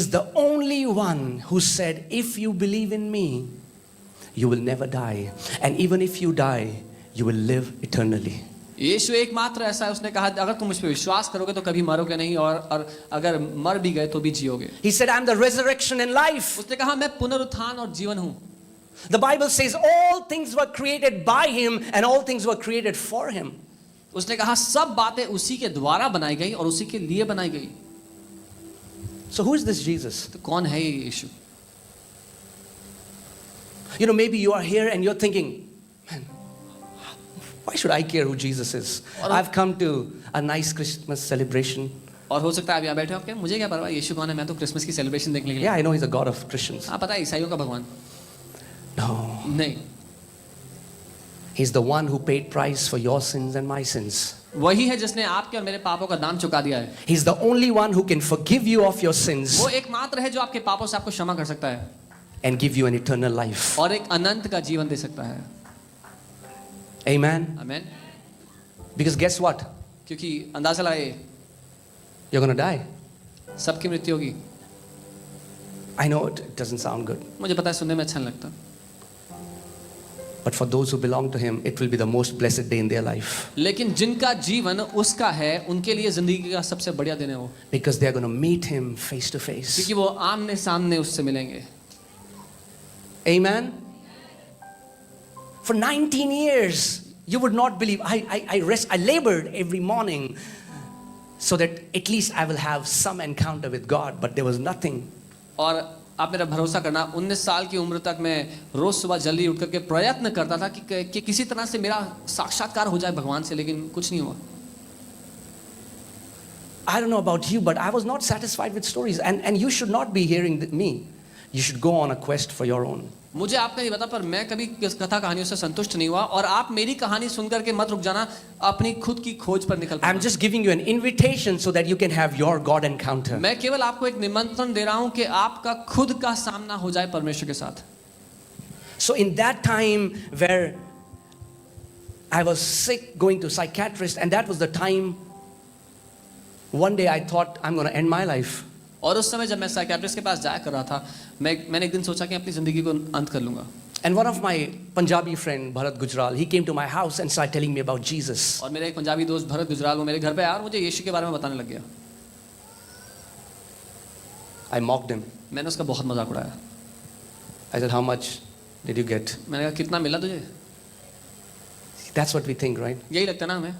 is the only one who said, if you believe in me, you will never die. And even if you die, you will live eternally. यीशु एकमात्र ऐसा है, उसने कहा अगर तुम मुझ पे विश्वास करोगे तो कभी मरोगे नहीं और अगर मर भी गए तो भी जियोगे. He said, I'm the resurrection and life. उसने कहा मैं पुनरुत्थान और जीवन हूँ. The Bible says all things were created by him and all things were created for him. उसने कहा सब बातें उसी के द्वारा बनाई गई और उसी के लिए बनाई गई. So who is this Jesus? तो कौन है ये यीशु? You know, maybe you are here and you're thinking, man, why should I care who Jesus is? I've come to a nice Christmas celebration. और हो सकता है आप यहाँ बैठे हो, आपके मुझे क्या परवाह यीशु कौन है, मैं तो क्रिसमस की सेलिब्रेशन देखने के लिए. Yeah, I know he's a God of Christians. हाँ पता है ईसाइयों का भगवान. No. नहीं. He's the one who paid price for your sins and my sins. वही है जिसने आपके और मेरे पापों का दाम चुका दिया है. He's the only one who can forgive you of your sins वो एकमात्र है जो आपके पापों से आपको क्षमा कर सकता है and give you an eternal life. और एक अनंत का जीवन दे सकता है. Amen. आमीन. Because guess what? क्योंकि अंदाजा लगाइए, You're going to die. सबकी मृत्यु होगी. I know it doesn't sound good. मुझे पता है सुनने में अच्छा नहीं लगता. But for those who belong to him, it will be the most blessed day in their life. लेकिन जिनका जीवन उसका है उनके लिए जिंदगी का सबसे बढ़िया दिन है वो. Because they are going to meet him face to face. क्योंकि वो आमने सामने उससे मिलेंगे. Amen. For 19 years, you would not believe. I labored every morning so that at least I will have some encounter with God, but there was nothing. और आप मेरा भरोसा करना, 19 साल की उम्र तक मैं रोज सुबह जल्दी उठ करके प्रयत्न करता था कि किसी तरह से मेरा साक्षात्कार हो जाए भगवान से, लेकिन कुछ नहीं हुआ. I don't know about you, but I was not satisfied with stories. And you should not be hearing me. You should go on a quest for your own. मुझे आपका नहीं पता, पर मैं कभी कथा कहानियों से संतुष्ट नहीं हुआ और आप मेरी कहानी सुनकर के मत रुक जाना, अपनी खुद की खोज पर निकल पड़ना. I'm just giving you an invitation so that you can have your God encounter. मैं केवल आपको एक निमंत्रण दे रहा हूं कि आपका खुद का सामना हो जाए परमेश्वर के साथ. So in that time where I was sick, going to psychiatrist, and that was the time one day I thought I'm going to end my life. और उस समय जब मैं साइकियाट्रिस्ट के पास जाया कर रहा था, मैंने एक दिन सोचा कि अपनी जिंदगी को अंत कर लूंगा. And one of my Punjabi friend Bharat Gujral, he came to my house and started telling me about Jesus. और मेरा एक पंजाबी दोस्त भरत गुजराल वो मेरे घर पे आया और मुझे यीशु के बारे में बताने लग गया. I mocked him. मैंने उसका बहुत मजाक उड़ाया. I said, how much did you get? मैंने कहा कितना मिला तुझे? That's what we think, right? यही लगता ना हमें.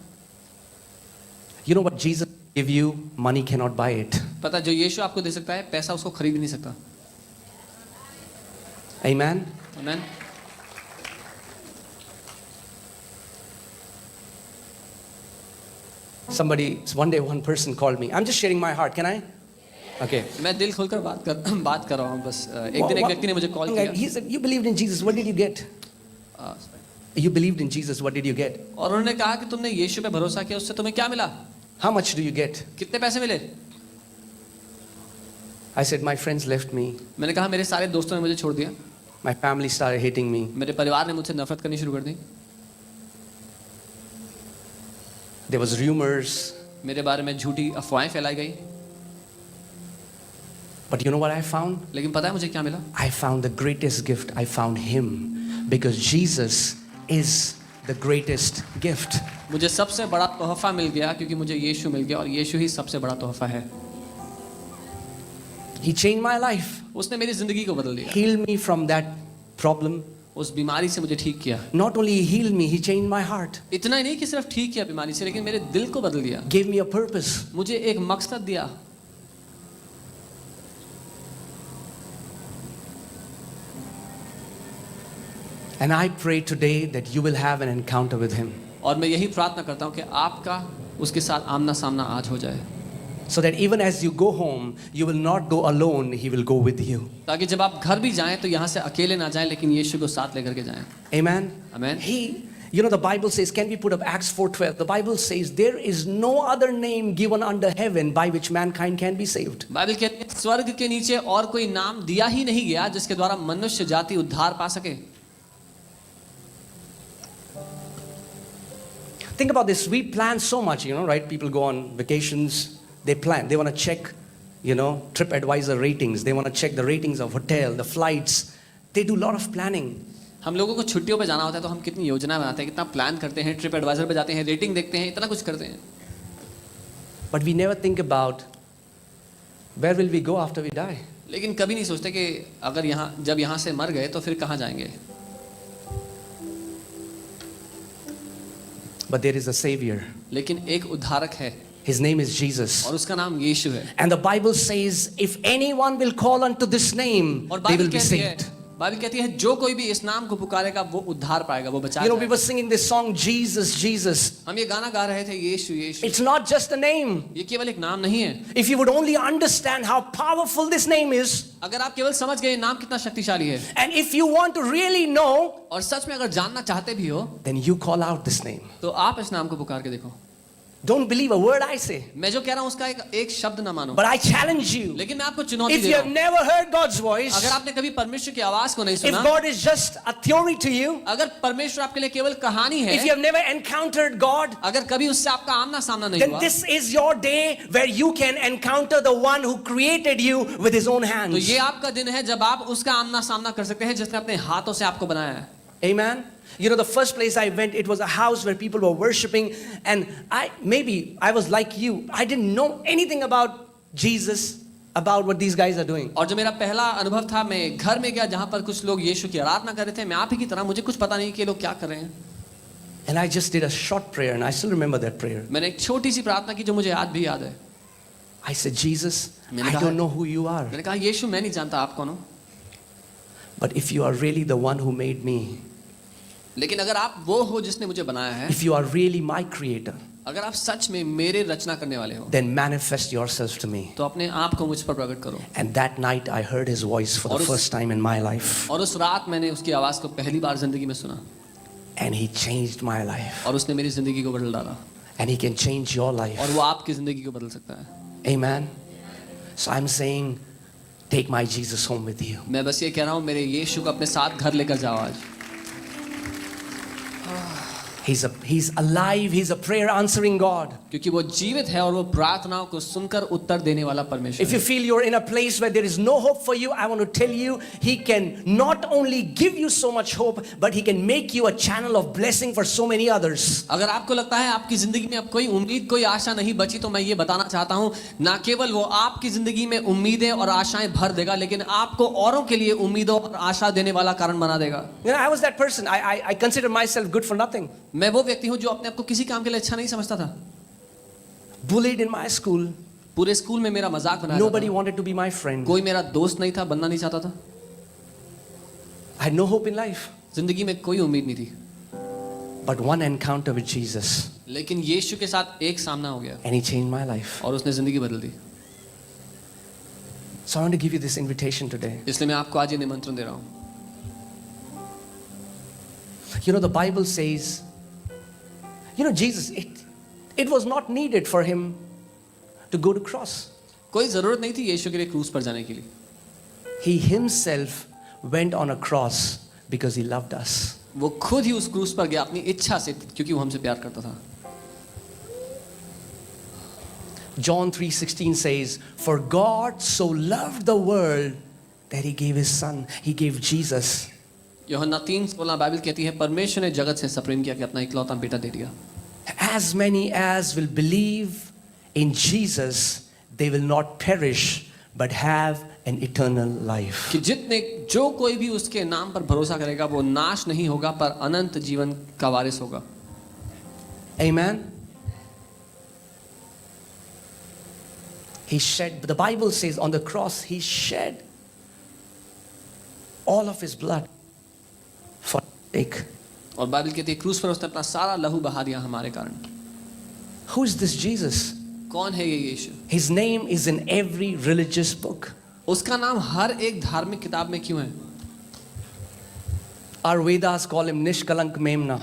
You know what Jesus give you? Money cannot buy it. पता जो यीशु आपको दे सकता है, पैसा उसको खरीद नहीं सकता. Amen. आमीन. One person called me. I'm just sharing my heart. Can I? Okay. मैं दिल खोलकर बात कर रहा हूँ बस. एक दिन एक व्यक्ति ने मुझे कॉल किया. He said, you believed in Jesus. What did you get? You believed in Jesus. What did you get? और उन्होंने कहा कि तुमने यीशु पे भरोसा किया, उससे तुम्हें क्या मिला? How much do you get? कितने पैसे मिले? I said, my friends left me. मैंने कहा मेरे सारे दोस्तों ने मुझे छोड़ दिया. My family started hating me. मेरे परिवार ने मुझसे नफरत करनी शुरू कर दी. There was rumors. मेरे बारे में झूठी अफवाहें फैलाई गई. But you know what I found? लेकिन पता है मुझे क्या मिला? I found the greatest gift. I found him. Because Jesus is the greatest gift. मुझे सबसे बड़ा तोहफा मिल गया क्योंकि मुझे यीशु मिल गया और यीशु ही सबसे बड़ा तोहफा है. He changed my life. उसने मेरी जिंदगी को बदल दिया. Healed me from that problem. उस बीमारी से मुझे ठीक किया. Not only he healed me, he changed my heart. इतना ही नहीं कि सिर्फ ठीक किया बीमारी से, लेकिन मेरे दिल को बदल दिया. Gave me a purpose. मुझे एक मकसद दिया. And I pray today that you will have an encounter with him. और मैं यही प्रार्थना करता हूँ कि आपका उसके साथ आमना सामना आज हो जाए. So that even as you go home, you will not go alone, he will go with you. ताकि जब आप घर भी जाएं तो यहाँ से अकेले ना जाएं, लेकिन यीशु को साथ लेकर के जाएं. Amen. Amen. You know, the Bible says, can we put up Acts 4:12? The Bible says, there is no other name given under heaven by which mankind can be saved. Bible कहती है स्वर्ग के नीचे और कोई नाम दिया ही नहीं गया जिसके द्वारा मनुष्य जाति उद्धार पा सके. Think about this. We plan so much, right? People go on vacations. They plan. They want to check you know, TripAdvisor ratings. They want to check the ratings of hotel, the flights. They do a lot of planning. हम लोगों को छुट्टियों पे जाना होता है तो हम कितनी योजना बनाते हैं, कितना प्लान करते हैं, ट्रिप एडवाइजर पे जाते हैं, रेटिंग देखते हैं, इतना कुछ करते हैं. But we never think about where will we go after we die. लेकिन कभी नहीं सोचते कि अगर जब यहाँ से मर गए तो फिर कहाँ जाएंगे. But there is a Savior. लेकिन एक उद्धारक है His name is Jesus. और उसका नाम यीशु है. And the Bible says, if anyone will call unto this name, और they will बाइबल be कहती है, saved. बाइबल कहती है जो कोई भी इस नाम को पुकारेगा वो उद्धार पाएगा, वो बचाया You know, we जाएगा. were singing this song, Jesus, Jesus. हम ये गाना गा रहे थे, यीशु यीशु. It's not just a name. ये केवल एक नाम नहीं है. If you would only understand how powerful this name is, अगर आप केवल समझ गए नाम कितना शक्तिशाली है, and if you want to really know, और सच में अगर जानना चाहते भी हो, then you call out this name. तो आप इस नाम को पुकार के देखो. Don't believe a word I say, मैं जो कह रहा हूँ उसका एक शब्द ना मानो. but I challenge you. लेकिन मैं आपको चुनौती If दे you रहा have हूँ. never heard God's voice, अगर आपने कभी परमेश्वर की आवाज को नहीं if सुना, God is just a theory to you, अगर परमेश्वर आपके लिए केवल कहानी if you है, have never encountered God, अगर कभी उससे आपका आमना सामना नहीं then हुआ, this is your day where you can encounter the one who created you with his own तो hands. ये आपका दिन है जब आप उसका आमना सामना कर सकते हैं जिसने अपने हाथों से आपको बनाया है. Amen. You know, the first place I went, it was a house where people were worshiping, and I was like you. I didn't know anything about Jesus, about what these guys are doing. और जो मेरा पहला अनुभव था, मैं घर में गया जहाँ पर कुछ लोग यीशु की आराधना कर रहे थे. मैं आप ही की तरह, मुझे कुछ पता नहीं कि ये लोग क्या कर रहे हैं. And I just did a short prayer, and I still remember that prayer. मैंने एक छोटी सी प्रार्थना की जो मुझे आज भी याद है. I said, Jesus, मैंने I कहा- don't know who you are, मैंने कहा यीशु मैं नहीं जानता आप कौन हो, but if you are really the one who made me, लेकिन अगर आप वो हो जिसने मुझे बनाया है, if you are really my creator, अगर आप सच में मेरे रचना करने वाले हो, then manifest yourself to me. तो अपने आप को मुझ पर प्रकट करो. And that night I heard his voice for the और उस- first time in my life, और उस रात मैंने उसकी आवाज को पहली बार जिंदगी में सुना, and he changed my life, और उसने मेरी जिंदगी को बदल डाला, and he can change your life. और वो आपकी जिंदगी को बदल सकता है. Amen. So I'm saying, take my Jesus home with you. मैं बस ये कह रहा हूँ, मेरे यीशु को अपने साथ घर लेकर जाओ आज. He's alive. He's a prayer answering God. क्योंकि वो जीवित है और वो प्रार्थनाओं को सुनकर उत्तर देने वाला परमेश्वर If you है. feel you're in a place where there is no hope for you, I want to tell you, he can not only give you so much hope, but he can make you a channel of blessing for so many others. अगर आपको लगता है आपकी जिंदगी में अब कोई उम्मीद, कोई आशा नहीं बची, तो मैं ये बताना चाहता हूँ, ना केवल वो आपकी जिंदगी में उम्मीदें और आशाएं भर देगा, लेकिन आपको औरों के लिए उम्मीदों और आशा देने वाला कारण बना देगा. You know, I was that person. I consider myself good for nothing. मैं वो व्यक्ति हूँ जो अपने आप को किसी काम के लिए अच्छा नहीं समझता था. Bullied in my school. पूरे स्कूल में मेरा मजाक बनाया Nobody जाता था. wanted to be my friend. कोई मेरा दोस्त नहीं था, बनना नहीं चाहता था. I had no hope in life. जिंदगी में कोई उम्मीद नहीं थी. But one encounter with Jesus, लेकिन यीशु के साथ एक सामना हो गया and he changed my life. और उसने जिंदगी बदल दी. So I want to give you this invitation today. इसलिए मैं आपको आज ये निमंत्रण दे रहा हूँ. You know, the Bible says, you know, Jesus, it was not needed for him to go to cross. कोई जरूरत नहीं थी यीशु के लिए क्रूस पर जाने के लिए. He himself went on a cross because he loved us. वो खुद ही उस क्रूस पर गया अपनी इच्छा से, क्योंकि वो हमसे प्यार करता था. John 3:16 says, for God so loved the world that he gave his son. He gave Jesus. यूहन्ना 3:16 बाइबल कहती है, परमेश्वर ने जगत से ऐसा प्रेम किया कि अपना इकलौता बेटा दे दिया. As many as will believe in Jesus, they will not perish but have an eternal life. कि जो कोई भी उसके नाम पर भरोसा करेगा वो नाश नहीं होगा पर अनंत जीवन का वारिस होगा. Amen. He shed, the Bible says on the cross, he shed all of his blood for sake. और बाइबल कहती है क्रूस पर उसने अपना सारा लहू बहा दिया हमारे कारण. Who is this Jesus? कौन है ये यीशु? His name is in every religious book. उसका नाम हर एक धार्मिक किताब में क्यों है? Our Vedas call him Nishkalank Memna.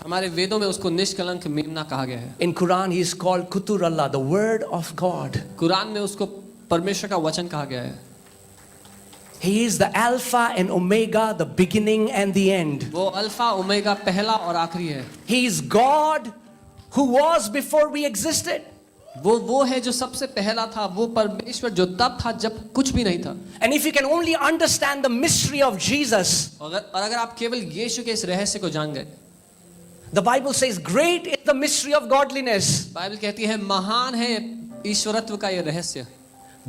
हमारे वेदों में उसको निष्कलंक मेमना कहा गया है. In Quran he is called Kuturallah, the word of God. Quran में उसको परमेश्वर का वचन कहा गया है. He is the Alpha and Omega, the beginning and the end. वो अल्फा ओमेगा पहला और आखिरी है. He is God who was before we existed. वो है जो सबसे पहला था, वो परमेश्वर जो तब था जब कुछ भी नहीं था। And if you can only understand the mystery of Jesus, अगर आप केवल यीशु के इस रहस्य को जान गए, the Bible says, great is the mystery of godliness. Bible कहती है महान है ईश्वरत्व का ये रहस्य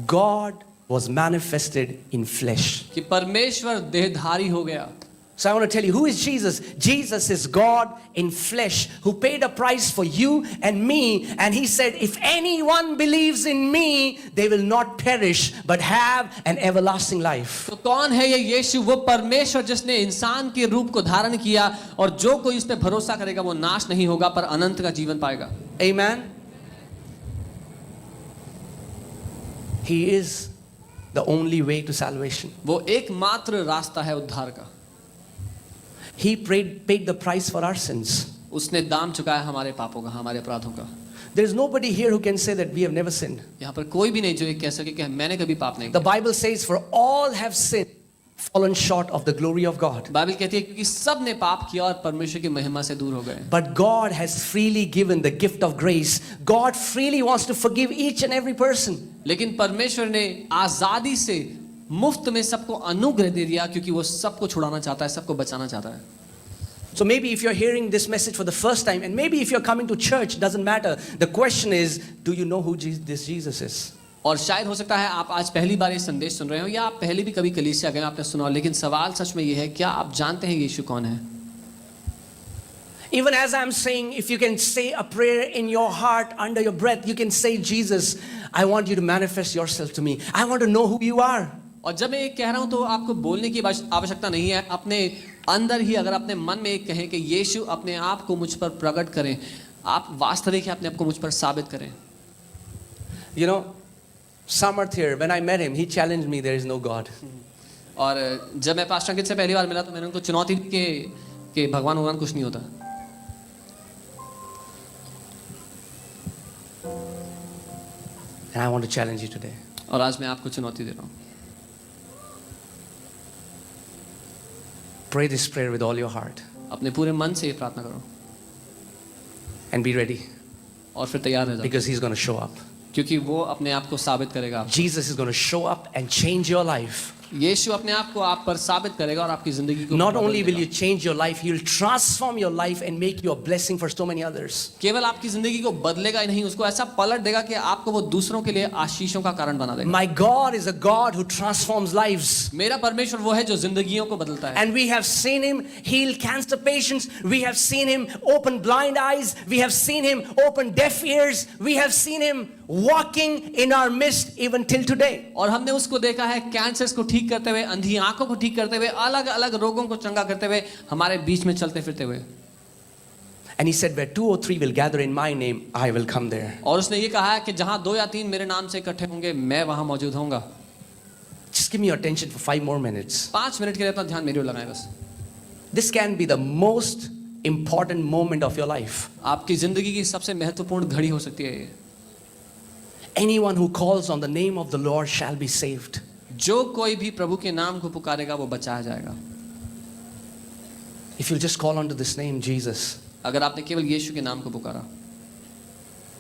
God was manifested in flesh. कि परमेश्वर देहधारी हो गया। So I want to tell you, who is Jesus? Jesus is God in flesh who paid a price for you and me. And he said, if anyone believes in me, they will not perish but have an everlasting life. तो कौन है ये यीशु? वो परमेश्वर जिसने इंसान के रूप को धारण किया और जो कोई इस पे भरोसा करेगा वो नाश नहीं होगा पर अनंत का जीवन पाएगा। Amen. He is the only way to salvation. वो एकमात्र रास्ता है उद्धार का। He paid the price for our sins. उसने दाम चुकाया हमारे पापों का, हमारे अपराधों का। There is nobody here who can say that we have never sinned. यहाँ पर कोई भी नहीं जो ये कह सके कि मैंने कभी पाप नहीं The किया। Bible says, for all have sinned, fallen short of the glory of God. Bible कहती है क्योंकि सब ने पाप किया और परमेश्वर की महिमा से दूर हो गए। But God has freely given the gift of grace. God freely wants to forgive each and every person. लेकिन परमेश्वर ने आजादी से मुफ्त में सबको अनुग्रह दे दिया क्योंकि वो सबको छुड़ाना चाहता है, सबको बचाना चाहता है। So maybe if you're hearing this message for the first time, and maybe if you're coming to church, doesn't matter. The question is, do you know who this Jesus is? और शायद हो सकता है आप आज पहली बार ये संदेश सुन रहे हो या आप पहले भी कभी कलीसिया गए आपने सुना हो, लेकिन सवाल सच में ये है क्या आप जानते हैं यीशु कौन है? Even as I'm saying, if you can say a prayer in your heart under your breath, you can say, Jesus, I want you to manifest yourself to me. I want to know who you are. और जब मैं ये कह रहा हूं तो आपको बोलने की आवश्यकता नहीं है, अपने अंदर ही अगर अपने मन में एक कहें कि यीशु अपने आप को मुझ पर प्रकट करें, आप वास्तविक अपने आप को मुझ पर साबित करें। You know, Samarth here, when I met him, he challenged me, there is no God. और जब मैं पास्टर अंकित से पहली बार मिला तो मैंने उनको चुनौती दी कि भगवान कुछ नहीं होता। And I want to challenge you today. और आज मैं आपको चुनौती दे रहा हूँ। Pray this prayer with all your heart अपने पूरे मन से ये प्रार्थना करो and be ready, और फिर तैयार रह जाओ because he's going to show up. क्योंकि वो अपने आप को साबित करेगा। Jesus is going to show up and change your life. यीशु अपने आप को आप पर साबित करेगा और आपकी जिंदगी को Not बदल only will देगा। you change your life, he will transform your life and make you a blessing for so many others. केवल आपकी जिंदगी को बदलेगा ही नहीं, उसको ऐसा पलट देगा कि आपको वो दूसरों के लिए आशीषों का कारण बना देगा। My God is a God who transforms lives. मेरा परमेश्वर वो है जो जिंदगियों को बदलता है। And we have seen him heal cancer patients. We have seen him open blind eyes. We have seen him open deaf ears. We have seen him walking in our midst even till today. और हमने उसको देखा है cancers को ठीक करते हुए, अंधी आंखों को ठीक करते हुए, अलग अलग रोगों को चंगा करते हुए, हमारे बीच में चलते फिरते हुए। And he said, where 2 or 3 will gather in my name, I will come there. और उसने ये कहा है कि जहां 2 या 3 मेरे नाम से इकट्ठे होंगे मैं वहां मौजूद होऊंगा। Just give me your attention for 5 more minutes. 5 minute के लिए अपना ध्यान मेरे ओर लगाएं बस। This can be the most important moment of your life. आपकी जिंदगी की सबसे महत्वपूर्ण घड़ी हो सकती है ये। Anyone who calls on the name of the Lord shall be saved. जो कोई भी प्रभु के नाम को पुकारेगा वो बचाया जाएगा। If you'll just call onto this name, Jesus, अगर आपने केवल यीशु के नाम को पुकारा,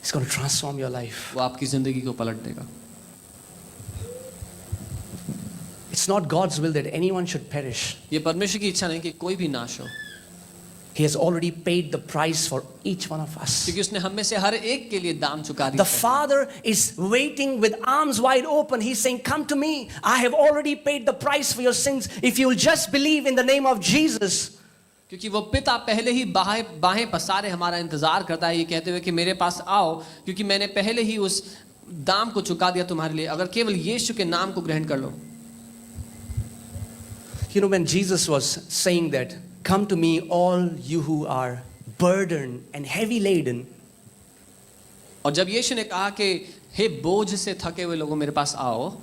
it's going to transform your life. वो आपकी जिंदगी को पलट देगा। It's not God's will that anyone should perish. ये परमेश्वर की इच्छा नहीं कि कोई भी नाश हो, He has already paid the price for each one of us. क्योंकि उसने हम में से हर एक के लिए दाम चुका The दिया है। Father is waiting with arms wide open. He's saying, come to me. I have already paid the price for your sins. If you will just believe in the name of Jesus. क्योंकि वो पिता पहले ही बाहें पसारे हमारा इंतजार करता है, ये कहते हुए कि मेरे पास आओ, क्योंकि मैंने पहले ही उस दाम को चुका दिया तुम्हारे लिए, अगर केवल यीशु के नाम को ग्रहण कर लो। You know, when Jesus was saying that, come to me all you who are burdened and heavy laden. और जब यीशु ने कहा कि हे बोझ से थके हुए लोगों मेरे पास आओ,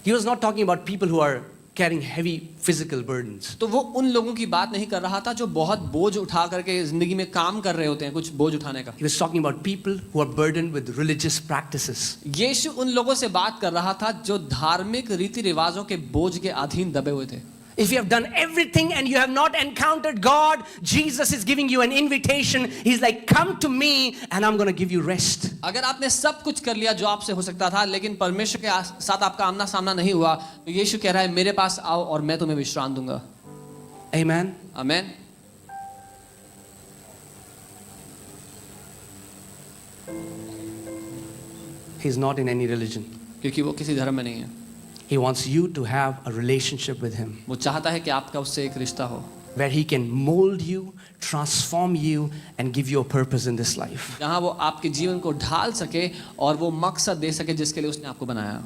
He was not talking about people who are carrying heavy physical burdens. तो वो उन लोगों की बात नहीं कर रहा था जो बहुत बोझ उठा करके जिंदगी में काम कर रहे होते हैं, कुछ बोझ उठाने का। He was talking about people who are burdened with religious practices. यीशु उन लोगों से बात कर रहा था जो धार्मिक रीति रिवाजों के बोझ के अधीन दबे हुए थे। If you have done everything and you have not encountered God, Jesus is giving you an invitation. He's like, come to me and I'm going to give you rest. अगर आपने सब कुछ कर लिया जो आपसे हो सकता था, लेकिन परमेश्वर के साथ आपका आमना सामना नहीं हुआ, तो यीशु कह रहा है मेरे पास आओ और मैं तुम्हें विश्राम दूंगा. Amen. Amen. He's not in any religion. क्योंकि वो किसी धर्म में नहीं है. He wants you to have a relationship with him वो चाहता है कि आपका उससे एक रिश्ता हो, where he can mold you, transform you and give you a purpose in this life. जहाँ वो आपके जीवन को ढाल सके और वो मकसद दे सके जिसके लिए उसने आपको बनाया.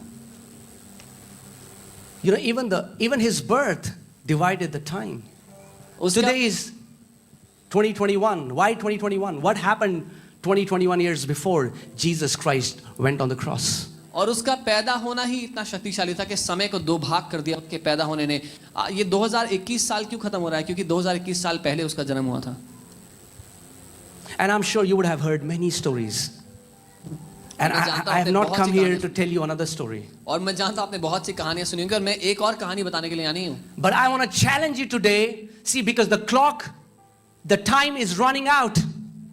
You know, even his birth divided the time. उसका Today is 2021. Why 2021? What happened 2021 years before Jesus Christ went on the cross? और उसका पैदा होना ही इतना शक्तिशाली था कि समय को दो भाग कर दिया उसके पैदा होने ने. ये 2021 साल क्यों खत्म हो रहा है? क्योंकि 2021 साल पहले उसका जन्म हुआ था. And I'm sure you would have heard many stories. And I have not come here to tell you another story. और मैं जानता हूं आपने बहुत सी कहानियां सुनी होंगी और मैं एक और कहानी बताने के लिए आई हूं. But I want to challenge you today. See, because the time is running out.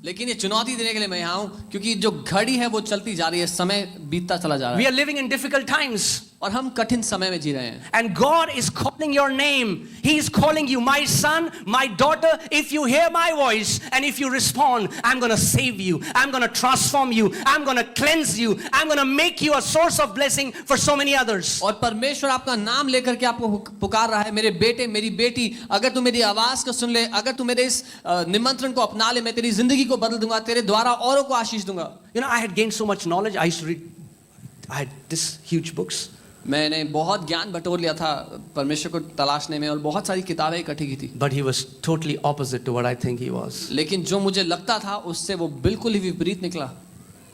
लेकिन ये चुनौती देने के लिए मैं यहाँ हूँ क्योंकि जो घड़ी है वो चलती जा रही है, समय बीतता चला जा रहा We है are living in difficult times. और हम कठिन समय में जी रहे हैं. And God is calling your name. He is calling you, my son, my daughter. If you hear my voice and if you respond, I'm going to save you. I'm going to transform you. I'm going to cleanse you. I'm going to make you a source of blessing for so many others. और परमेश्वर आपका नाम लेकर के आपको पुकार रहा है, मेरे बेटे मेरी बेटी, अगर तू मेरी आवाज को सुन ले, अगर तू मेरे इस निमंत्रण को अपना ले, मैं तेरी जिंदगी को बदल दूंगा, तेरे द्वारा औरों को आशीष दूंगा. You know, I had gained so much knowledge. I used to read, I had this huge books. मैंने बहुत ज्ञान बटोर लिया था परमेश्वर को तलाशने में और बहुत सारी किताबें इकट्ठी की थी. But he was totally opposite to what I think he was. लेकिन जो मुझे लगता था उससे वो बिल्कुल ही विपरीत निकला.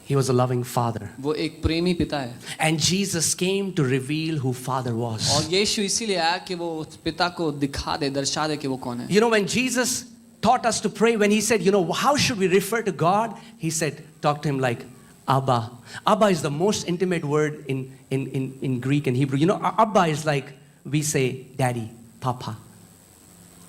He was a loving father. वो एक प्रेमी पिता है. And Jesus came to reveal who Father was. और यीशु इसीलिए आया कि वो उस पिता को दिखा दे, दर्शा दे कि वो कौन है. You know, when Jesus taught us to pray, when he said, you know, how should we refer to God? He said, talk to him like Abba. Abba is the most intimate word in Greek and Hebrew. You know, Abba is like we say daddy, papa.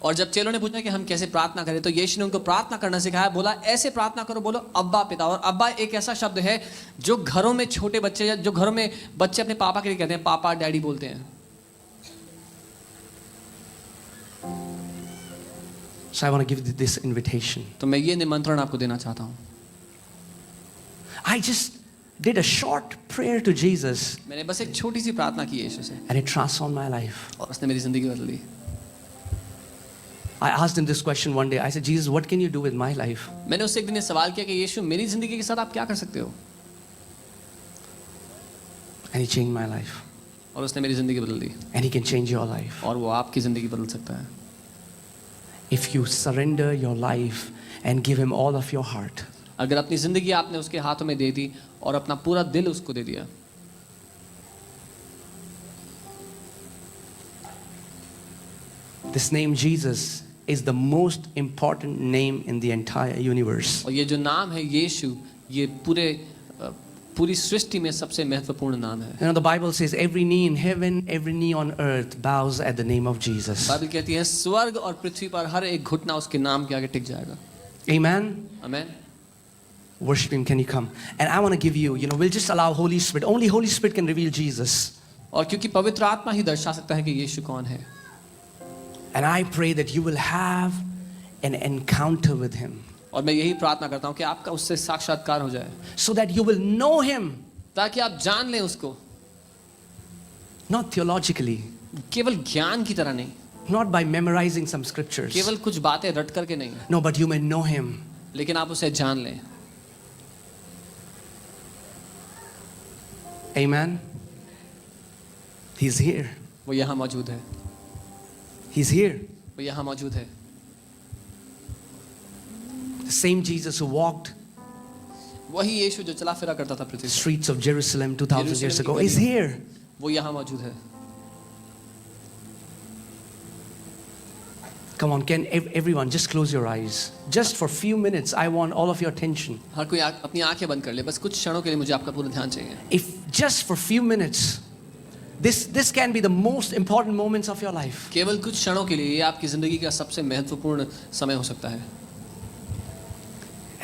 और जब चेलों ने पूछा कि हम कैसे प्रार्थना करें तो यीशु ने उनको प्रार्थना करना सिखाया. बोला ऐसे प्रार्थना करो, बोलो अब्बा पिता. और अब्बा एक ऐसा शब्द है जो घरों में छोटे बच्चे, जो घरों में बच्चे अपने पापा के लिए कहते हैं, पापा डैडी बोलते हैं. So I want to give this invitation. तो मैं ये निमंत्रण आपको देना चाहता हूँ. I just did a short prayer to Jesus मैंने बस एक छोटी सी प्रार्थना की यीशु से and it transformed my life. और उसने मेरी जिंदगी बदल दी. I asked him this question one day. I said, Jesus, what can you do with my life? मैंने उससे एक दिन ये सवाल किया कि यीशु मेरी जिंदगी के साथ आप क्या कर सकते हो. And he changed my life. और उसने मेरी जिंदगी बदल दी. And he can change your life. और वो आपकी जिंदगी बदल सकता है. If you surrender your life and give him all of your heart. अगर अपनी जिंदगी आपने उसके हाथों में दे दी और अपना पूरा दिल उसको दे दिया. This name Jesus is the most important name in the entire universe. और ये जो नाम है यीशु, ये पूरी सृष्टि में सबसे महत्वपूर्ण नाम है. You know, the Bible says every knee in heaven, every knee on earth bows at the name of Jesus. Bible कहती है स्वर्ग और पृथ्वी पर हर एक घुटना उसके नाम के आगे टिक जाएगा. Amen. Amen. Worship him. Can you come? And I want to give you, you know, we'll just allow Holy Spirit. Only Holy Spirit can reveal Jesus. और क्योंकि पवित्र आत्मा ही दर्शा सकता है कि यीशु कौन है. And I pray that you will have an encounter with him. और मैं यही प्रार्थना करता हूँ कि आपका उससे साक्षात्कार हो जाए. So that you will know him. ताकि आप जान लें उसको. Not theologically. केवल ज्ञान की तरह नहीं. Not by memorizing some scriptures. केवल कुछ बातें रट करके नहीं. No, but you may know him. लेकिन आप उसे जान लें. Amen. He's here. वो यहाँ मौजूद है. He's here. वो यहाँ मौजूद है. The same Jesus who walked वही यीशु जो चला फिरा करता था पृथ्वी पर. streets of Jerusalem 2000 years ago is here. वो यहाँ मौजूद है. Come on, can everyone just close your eyes? Just for a few minutes, I want all of your attention. हर कोई अपनी आंखें बंद कर ले. बस कुछ क्षणों के लिए मुझे आपका पूरा ध्यान चाहिए. If just for a few minutes, This can be the most important moments of your life. केवल कुछ क्षणों के लिए ये आपकी जिंदगी का सबसे महत्वपूर्ण समय हो सकता है।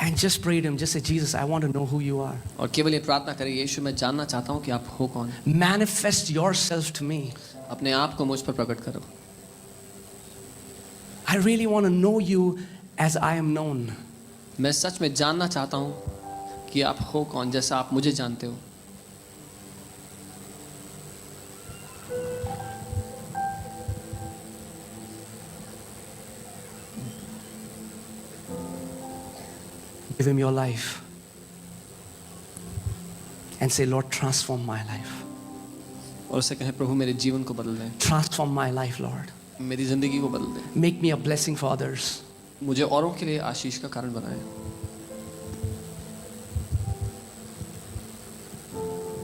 And just pray to him. Just say, Jesus, I want to know who you are. और केवल ये प्रार्थना करें, यीशु मैं जानना चाहता हूँ कि आप हो कौन। Manifest yourself to me. अपने आप को मुझ पर प्रकट करो। I really want to know you as I am known. मैं सच में जानना चाहता हूँ कि आप हो कौन, जैसा आप मुझे जानते हो। Give him your life. And say, Lord, transform my life. और उसे कहें, प्रभु मेरे जीवन को बदल दे, Transform my life, Lord. मेरी जिंदगी को बदल दे, Make me a blessing for others. मुझे औरों के लिए आशीष का कारण बनाए।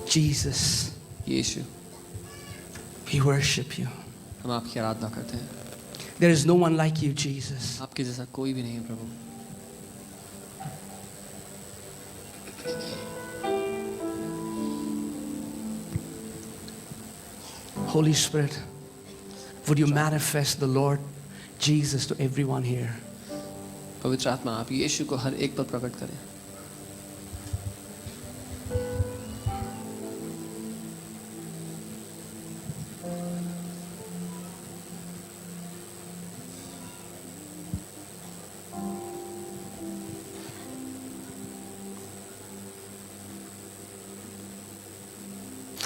Jesus, Yeshu, we worship you. हम आपकी आराधना करते हैं। There is no one like you, Jesus. आपके जैसा कोई भी नहीं है प्रभु। Holy Spirit, would you manifest the Lord Jesus to everyone here? पवित्र आत्मा, आप यीशु को हर एक पर प्रकट करें।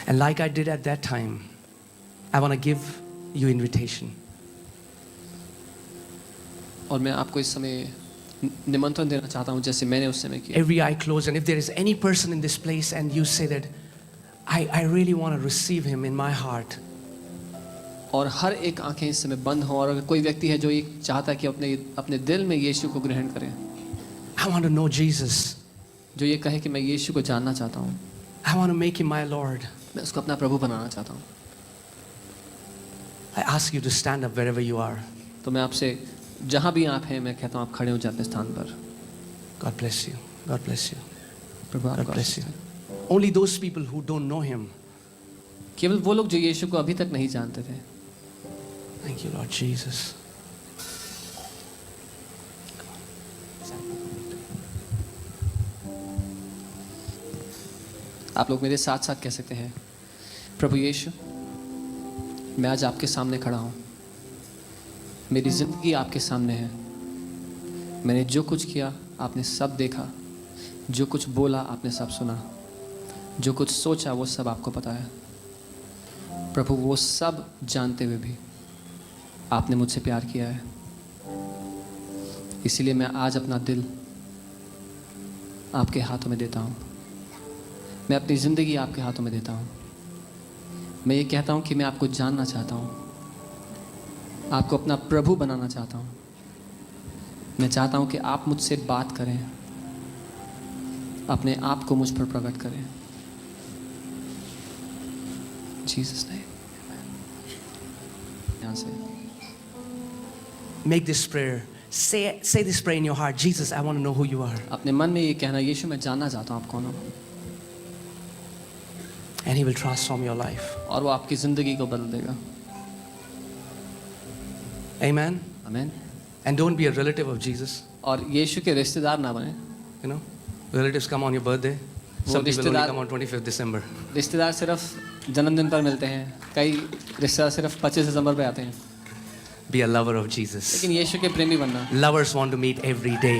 And like I did at that time, I want to give you invitation. और मैं आपको इस समय निमंत्रण देना चाहता हूँ, जैसे मैंने उस समय किया। Every eye closed, and if there is any person in this place and you say that, I really want to receive him in my heart. और हर एक आंखें इस समय बंद हों, और अगर कोई व्यक्ति है जो ये चाहता है कि अपने दिल में यीशु को ग्रहण करें, I want to know Jesus. जो ये कहे कि मैं यीशु को जानना चाहता हूँ, I want to make him my Lord. मैं उसको अपना प्रभु बनाना चाहता हूँ, I ask you to stand up wherever you are. तो मैं आपसे जहाँ भी आप हैं, मैं कहता हूँ आप खड़े हो जाते स्थान पर। God bless you. God bless you. Prabhu God आपको bless Ashish you. They. Only those people who don't know him. केवल वो लोग जो यीशु को अभी तक नहीं जानते थे। Thank you, Lord Jesus. आप लोग मेरे साथ साथ कह सकते हैं, प्रभु यीशु, मैं आज आपके सामने खड़ा हूँ। मेरी ज़िंदगी आपके सामने है। मैंने जो कुछ किया आपने सब देखा, जो कुछ बोला आपने सब सुना, जो कुछ सोचा वो सब आपको पता है। प्रभु, वो सब जानते हुए भी आपने मुझसे प्यार किया है। इसीलिए मैं आज अपना दिल आपके हाथों में देता हूँ। मैं अपनी ज़िंदगी आपके हाथों में देता हूँ। मैं ये कहता हूँ कि मैं आपको जानना चाहता हूँ, आपको अपना प्रभु बनाना चाहता हूँ। मैं चाहता हूँ कि आप मुझसे बात करें, अपने आप को मुझ पर प्रकट करें। Jesus name. यहाँ से Make this prayer. Say this prayer in your heart. Jesus, I want to know who you are. अपने मन में ये कहना, यीशु मैं जानना चाहता हूँ आप कौन हो, And he will transform your life. और वो आपकी ज़िंदगी को बदल देगा। Amen. आमीन। And don't be a relative of Jesus. और यीशु के रिश्तेदार ना बने। You know, relatives come on your birthday. Some people only come on 25th December. रिश्तेदार सिर्फ जन्मदिन पर मिलते हैं, कई रिश्तेदार सिर्फ 25 दिसंबर पे आते हैं। Be a lover of Jesus. लेकिन यीशु के प्रेमी बनना, Lovers want to meet every day.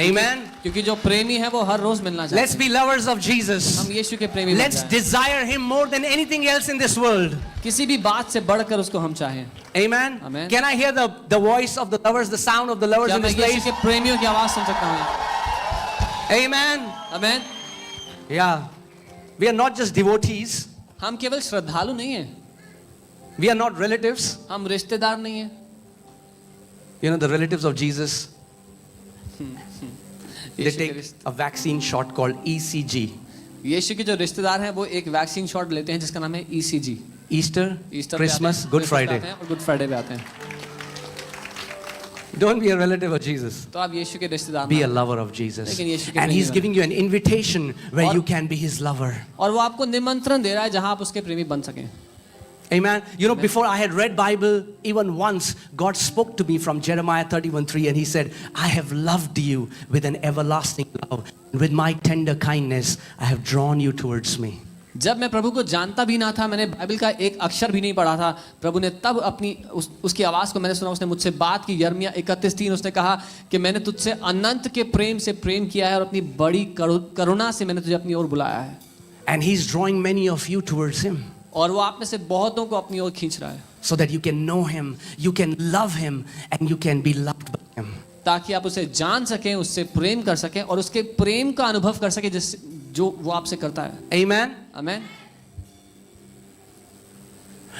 Amen. क्योंकि जो प्रेमी है वो हर रोज मिलना चाहते Let's हैं। be lovers of Jesus. हम यीशु के प्रेमी बन Let's जाएं। desire him more than anything else in this world. किसी भी बात से बढ़कर उसको हम चाहें। Amen. Amen. Can I hear the voice of the lovers, the sound of the lovers क्या in मैं this यीशु place? के प्रेमियों की आवाज सुन सकता हूँ? Amen. आमीन। Yeah. We are not just devotees. हम केवल श्रद्धालु नहीं हैं, We are not relatives. हम रिश्तेदार नहीं हैं। You know, the relatives of Jesus, they यीशु के take रिश्ते- a vaccine shot called ECG. यीशु के जो रिश्तेदार हैं वो एक वैक्सीन शॉट लेते हैं जिसका नाम है ECG। Easter, ईस्टर पे Christmas, आते हैं, Good क्रिसमस पे Friday. आते हैं और गुड फ्राइडे पे आते हैं। Don't be a relative of Jesus. तो आप यीशु के रिश्तेदार Be ना a बनो। lover of Jesus. लेकिन यीशु के And प्रेमी He's बनो। giving you an invitation where और- you can be His lover. और वो आपको निमंत्रण दे रहा है जहां आप उसके प्रेमी बन सकें। Amen. You know, before I had read Bible, even once, God spoke to me from Jeremiah 31:3, and He said, I have loved you with an everlasting love. With my tender kindness, I have drawn you towards me. जब मैं प्रभु को जानता भी ना था, मैंने Bible का एक अक्षर भी नहीं पढ़ा था, प्रभु ने तब अपनी उसकी आवाज़ को मैंने सुना, उसने मुझसे बात की। यिर्मयाह 31:3 उसने कहा कि मैंने तुझसे अनंत के प्रेम से प्रेम किया है और अपनी बड़ी करुणा से मैंने तुझे अपनी ओर बुलाया है। And He's drawing many of you towards Him और वो आप में से बहुतों को अपनी ओर खींच रहा है, so that you can know Him, you can love Him, and you can be loved by Him. ताकि आप उसे जान सकें, उससे प्रेम कर सकें और उसके प्रेम का अनुभव कर सकें जिस जो वो आपसे करता है। Amen. आमीन।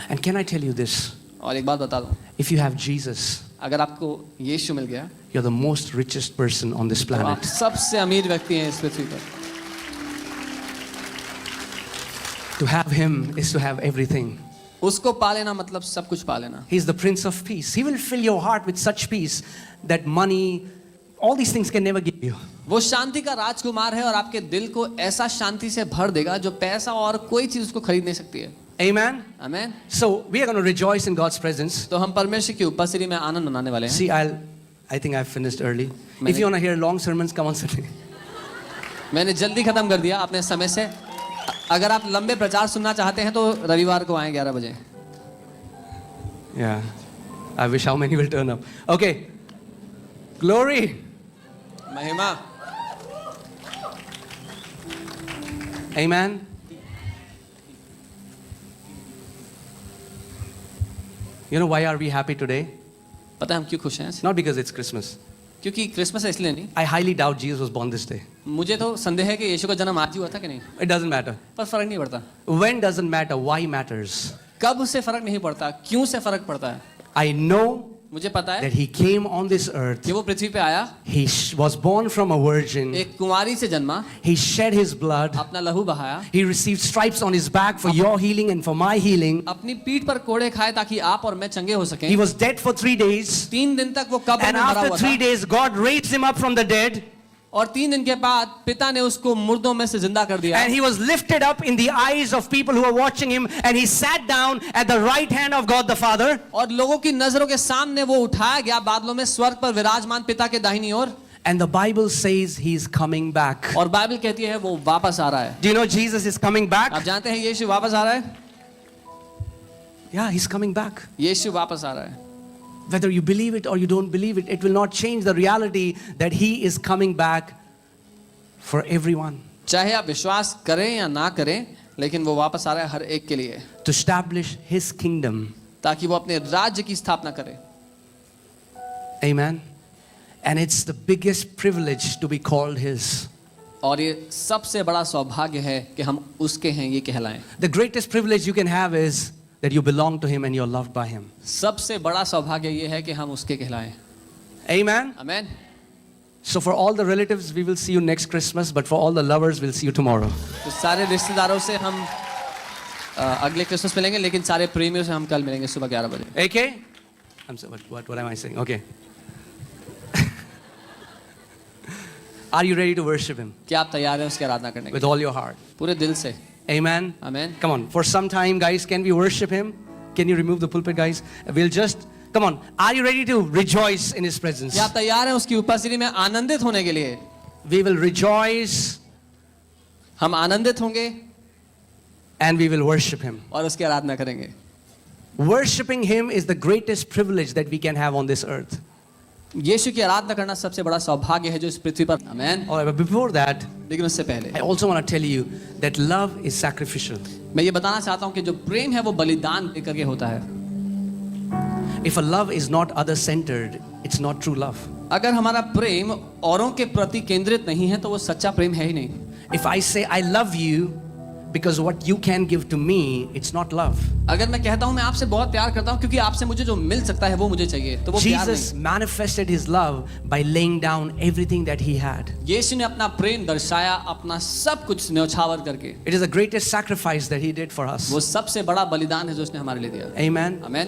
And can I tell you this? और एक बात बता दूं, If you have Jesus, अगर आपको यीशु मिल गया you're the most richest person on this तो आप planet. सबसे अमीर व्यक्ति हैं इस पृथ्वी पर। To have Him is to have everything. उसको पा लेना मतलब सब कुछ पा लेना। He's the Prince of Peace. He will fill your heart with such peace that money, all these things can never give you. वो शांति का राजकुमार है और आपके दिल को ऐसा शांति से भर देगा जो पैसा और कोई चीज उसको खरीद नहीं सकती है। Amen. आमीन। So we are going to rejoice in God's presence. तो हम परमेश्वर की उपस्थिति में आनंद मनाने वाले हैं। See, I think I've finished early. If you want to hear long sermons, come on Sunday. मैंने जल्दी खत्म कर दिया अपने समय से। अगर आप लंबे प्रचार सुनना चाहते हैं तो रविवार को आएं 11 बजे। Yeah. I wish how many will turn up. Okay. Glory. महिमा। Amen. You know why are we happy today? पता है हम क्यों खुश हैं? Not because it's Christmas. क्योंकि क्रिसमस है इसलिए नहीं। I highly doubt Jesus was born this day. मुझे तो संदेह है कि यीशु का जन्म आज ही हुआ था कि नहीं, It doesn't matter. पर फर्क नहीं पड़ता। When doesn't matter, why matters. कब उससे फर्क नहीं पड़ता, क्यों से फर्क पड़ता है। I know मुझे पता है that He came on this earth. कि वो पृथ्वी पे आया, He was born from a virgin. एक कुंवारी से जन्मा, He shed His blood. अपना लहू बहाया, He received stripes on His back for your healing and for my healing. अपनी पीठ पर कोड़े खाए ताकि आप और मैं चंगे हो सकें। He was dead for 3 days. 3 दिन तक वो कब्र And में मरा after हुआ 3 था days, God raised Him up from the dead. और 3 दिन के बाद पिता ने उसको मुर्दों में से जिंदा कर दिया And He was lifted up in the eyes of people who were watching Him. And He sat down at the right hand of God the Father. और लोगों की नजरों के सामने वो उठाया गया बादलों में स्वर्ग पर विराजमान पिता के दाहिनी ओर। And the Bible says He's coming back. और बाइबल कहती है वो वापस आ रहा है। Do you know Jesus is coming back? आप जानते हैं यीशु वापस आ रहा है? Yeah, He's coming back. यीशु वापस आ रहा है। Whether you believe it or you don't believe it, it will not change the reality that He is coming back for everyone. चाहे आप विश्वास करें या ना करें, लेकिन वो वापस आ रहा है हर एक के लिए, To establish His kingdom. ताकि वो अपने राज्य की स्थापना करे। Amen. And it's the biggest privilege to be called His. और ये सबसे बड़ा सौभाग्य है कि हम उसके हैं ये कहलाएं। The greatest privilege you can have is that you belong to Him and you're loved by Him. सबसे बड़ा सौभाग्य ये है कि हम उसके कहलाएं। Amen. आमीन। So for all the relatives, we will see you next Christmas, but for all the lovers, we'll see you tomorrow. तो सारे रिश्तेदारों से हम अगले क्रिसमस मिलेंगे, लेकिन सारे प्रेमियों से हम कल मिलेंगे सुबह 11 बजे। Okay? I'm sorry, what am I saying? Okay. Are you ready to worship Him क्या आप तैयार हैं उसकी आराधना करने के with लिए? all your heart? पूरे दिल से। Amen. आमीन। Come on, for some time, guys, can we worship Him? Can you remove the pulpit, guys? We'll just, come on, are you ready to rejoice in His presence? क्या आप तैयार हैं उसकी उपस्थिति में आनंदित होने के लिए? We will rejoice हम आनंदित होंगे and we will worship Him. और उसकी आराधना करेंगे। Worshipping Him is the greatest privilege that we can have on this earth. यीशु की आराधना करना सबसे बड़ा सौभाग्य है जो इस पृथ्वी पर। आमीन। All right, but before that, लेकिन उससे पहले I also want to tell you that love is sacrificial. मैं ये बताना चाहता हूँ कि जो प्रेम है वो बलिदान दे करके होता है। If a love is not other-centered, it's not true love. अगर हमारा प्रेम औरों के प्रति केंद्रित नहीं है तो वो सच्चा प्रेम है ही नहीं। If I say I love you because what you can give to me, it's not love. अगर मैं कहता हूँ मैं आपसे बहुत प्यार करता हूँ क्योंकि आपसे मुझे जो मिल सकता है वो मुझे चाहिए, तो वो प्यार Jesus नहीं। manifested His love by laying down everything that He had. यीशु ने अपना प्रेम दर्शाया अपना सब कुछ न्यौछावर करके। It is the greatest sacrifice that He did for us. वो सबसे बड़ा बलिदान है जो उसने हमारे लिए दिया। Amen. आमीन।